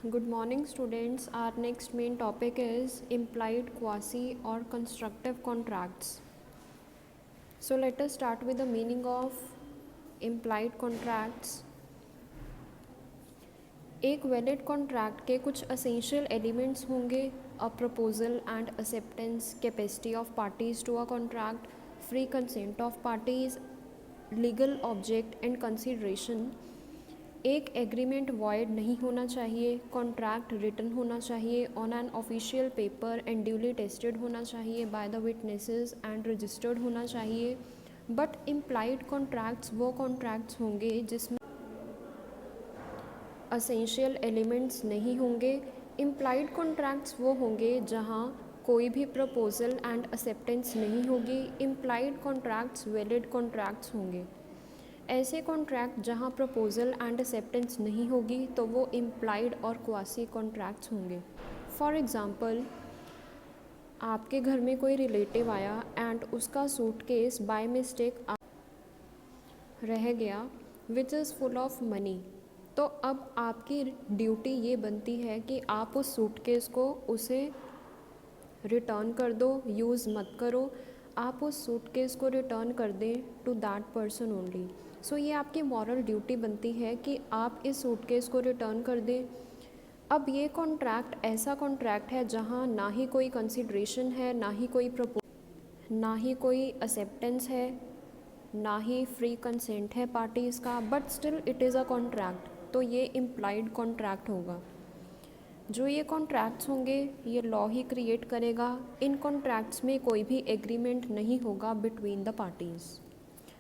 Good morning, students. Our next main topic is implied, quasi, or constructive contracts. So, let us start with the meaning of implied contracts. एक valid contract के कुछ essential elements होंगे: a proposal and acceptance, capacity of parties to a contract, free consent of parties, legal object and consideration. एक agreement void नहीं होना चाहिए, contract written होना चाहिए on an official paper and duly tested होना चाहिए by the witnesses and registered होना चाहिए। बट इम्प्लाइड कॉन्ट्रैक्ट्स वो कॉन्ट्रैक्ट्स होंगे जिसमें असेंशियल एलिमेंट्स नहीं होंगे। इम्प्लाइड कॉन्ट्रैक्ट्स वो होंगे जहाँ कोई भी प्रपोजल एंड एक्सेप्टेंस नहीं होगी। इम्प्लाइड कॉन्ट्रैक्ट्स वैलिड कॉन्ट्रैक्ट्स होंगे। ऐसे कॉन्ट्रैक्ट जहाँ प्रपोजल एंड एक्सेप्टेंस नहीं होगी तो वो इम्प्लाइड और क्वासी कॉन्ट्रैक्ट्स होंगे। फॉर एग्ज़ाम्पल, आपके घर में कोई रिलेटिव आया एंड उसका सूटकेस बाय मिस्टेक रह गया which is full of money. तो अब आपकी ड्यूटी ये बनती है कि आप उस सूटकेस को उसे रिटर्न कर दो, यूज़ मत करो। आप उस सूटकेस को रिटर्न कर दें टू दैट पर्सन ओनली। सो ये आपकी मॉरल ड्यूटी बनती है कि आप इस सूटकेस को रिटर्न कर दें। अब ये कॉन्ट्रैक्ट ऐसा कॉन्ट्रैक्ट है जहाँ ना ही कोई कंसिडरेशन है, ना ही कोई ना ही कोई एक्सेप्टेंस है, ना ही फ्री कंसेंट है पार्टीज़ का, but still it is a contract. तो ये इम्प्लाइड कॉन्ट्रैक्ट होगा। जो ये कॉन्ट्रैक्ट्स होंगे ये लॉ ही क्रिएट करेगा। इन कॉन्ट्रैक्ट्स में कोई भी एग्रीमेंट नहीं होगा between the parties.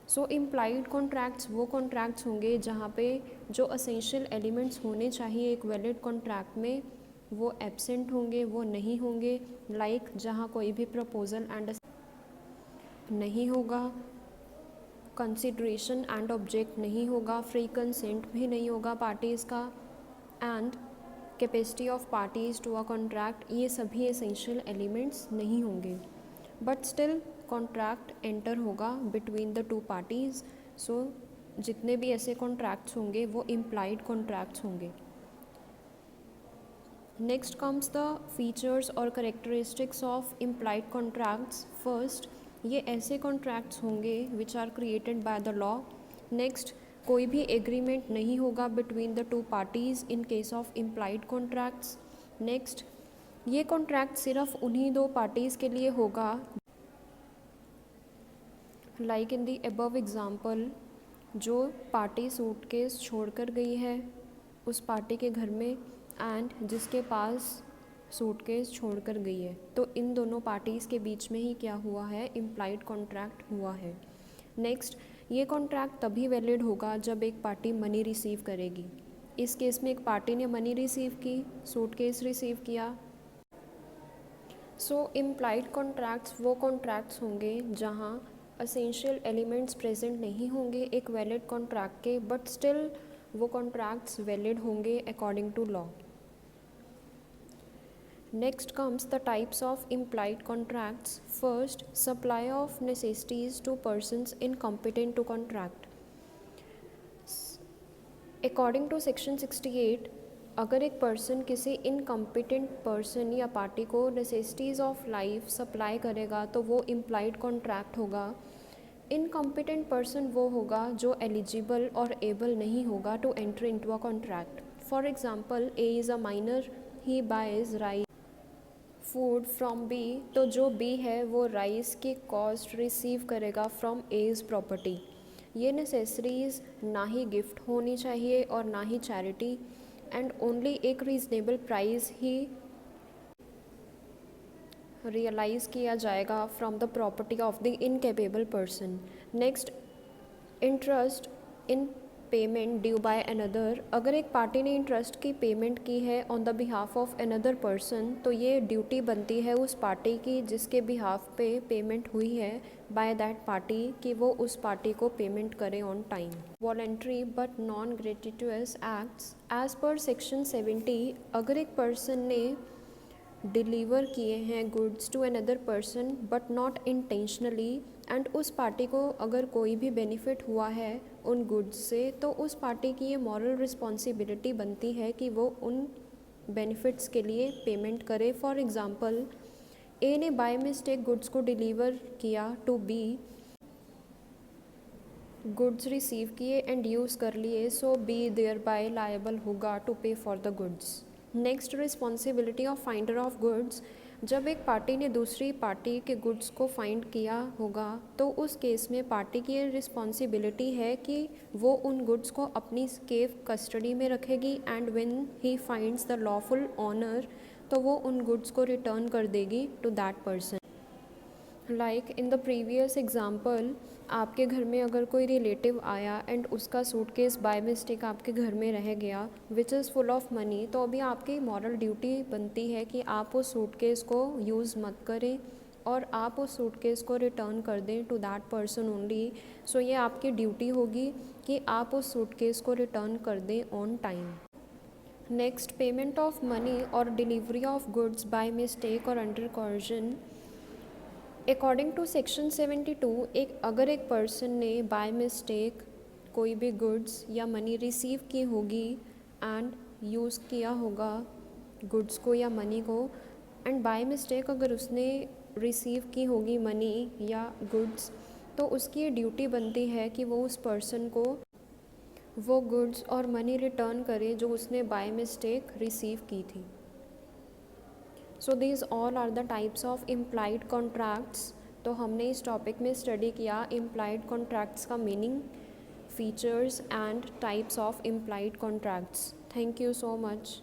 So implied contracts वो कॉन्ट्रैक्ट्स होंगे जहाँ पे जो असेंशियल एलिमेंट्स होने चाहिए एक वैलिड कॉन्ट्रैक्ट में वो एब्सेंट होंगे, वो नहीं होंगे। लाइक जहाँ कोई भी प्रपोजल एंड नहीं होगा, कंसिडरेशन एंड ऑब्जेक्ट नहीं होगा, फ्री कंसेंट भी नहीं होगा पार्टीज़ का, and capacity of parties to a contract, ये सभी एसेंशियल एलिमेंट्स नहीं होंगे। बट स्टिल कॉन्ट्रैक्ट एंटर होगा between the two parties. So जितने भी ऐसे कॉन्ट्रैक्ट्स होंगे वो इम्प्लाइड कॉन्ट्रैक्ट्स होंगे। नेक्स्ट कम्स द फीचर्स और characteristics of implied contracts. First, ये ऐसे कॉन्ट्रैक्ट्स होंगे which are created by the law. Next, कोई भी एग्रीमेंट नहीं होगा between the two parties in case of implied contracts. Next, ये कॉन्ट्रैक्ट सिर्फ उन्हीं दो पार्टीज़ के लिए होगा, like in the above example, जो पार्टी सूटकेस छोड़कर गई है उस पार्टी के घर में एंड जिसके पास सूटकेस छोड़कर गई है। तो इन दोनों पार्टीज़ के बीच में ही क्या हुआ है, इम्प्लाइड कॉन्ट्रैक्ट हुआ है। नेक्स्ट, ये कॉन्ट्रैक्ट तभी वैलिड होगा जब एक पार्टी मनी रिसीव करेगी। इस केस में एक पार्टी ने मनी रिसीव की, सूटकेस रिसीव किया। सो इम्प्लाइड कॉन्ट्रैक्ट्स वो कॉन्ट्रैक्ट्स होंगे जहाँ असेंशियल एलिमेंट्स प्रेजेंट नहीं होंगे एक वैलिड कॉन्ट्रैक्ट के, बट स्टिल वो कॉन्ट्रैक्ट्स वैलिड होंगे according to law. Next comes the types of implied contracts. First, supply of necessities to persons incompetent to contract. According to section 68, अगर एक person किसी incompetent person या party को necessities of life supply करेगा तो वो implied contract होगा। Incompetent person वो होगा जो एलिजिबल और एबल नहीं होगा to enter into a contract. For example, A is a minor, he buys rice food from B. तो जो बी है वो राइस की कॉस्ट रिसीव करेगा फ्रॉम एज प्रॉपर्टी। ये नेसेसरीज ना ही गिफ्ट होनी चाहिए और ना ही चैरिटी, एंड ओनली एक रीज़नेबल प्राइस ही रियलाइज़ किया जाएगा from the property of the incapable person. Next, interest in payment due by another. अगर एक पार्टी ने इंटरेस्ट की पेमेंट की है on the behalf of another person तो ये ड्यूटी बनती है उस पार्टी की जिसके बिहाफ पे पेमेंट हुई है बाय दैट पार्टी कि वो उस पार्टी को पेमेंट करे on time. Voluntary but non gratuitous acts as per section 70, अगर एक पर्सन ने डिलीवर किए हैं goods to another person but not intentionally and उस पार्टी को अगर कोई भी बेनिफिट हुआ है उन गुड्स से, तो उस पार्टी की ये मॉरल रिस्पॉन्सिबिलिटी बनती है कि वो उन बेनिफिट्स के लिए पेमेंट करे। फॉर एग्ज़ाम्पल, ए ने बाय मिस्टेक गुड्स को डिलीवर किया टू बी, गुड्स रिसीव किए एंड यूज़ कर लिए, सो बी देयर बाय लायबल होगा टू पे for the goods. Next, responsibility of finder of goods. जब एक पार्टी ने दूसरी पार्टी के गुड्स को फाइंड किया होगा तो उस केस में पार्टी की ये रिस्पॉन्सिबिलिटी है कि वो उन गुड्स को अपनी सेफ कस्टडी में रखेगी and when he finds the lawful owner तो वो उन गुड्स को रिटर्न कर देगी to that person. Like in the previous example, आपके घर में अगर कोई रिलेटिव आया एंड उसका सूटकेस बाय मिस्टेक आपके घर में रह गया which is full of money, तो अभी आपकी मॉरल ड्यूटी बनती है कि आप उस सूटकेस को यूज़ मत करें और आप उस सूटकेस को रिटर्न कर दें टू दैट पर्सन ओनली। सो ये आपकी ड्यूटी होगी कि आप उस सूटकेस को रिटर्न कर दें on time. Next, payment of money और delivery of goods by mistake और under coercion. According to section 72, अगर एक पर्सन ने बाय मिस्टेक कोई भी गुड्स या मनी रिसीव की होगी एंड यूज़ किया होगा गुड्स को या मनी को, एंड बाय मिस्टेक अगर उसने रिसीव की होगी मनी या गुड्स, तो उसकी ये ड्यूटी बनती है कि वो उस पर्सन को वो गुड्स और मनी रिटर्न करे जो उसने बाय मिस्टेक रिसीव की थी। So these all are the types of implied contracts. तो हमने इस टॉपिक में स्टडी किया इम्प्लाइड कॉन्ट्रैक्ट्स का meaning, features and types of implied contracts. Thank you so much.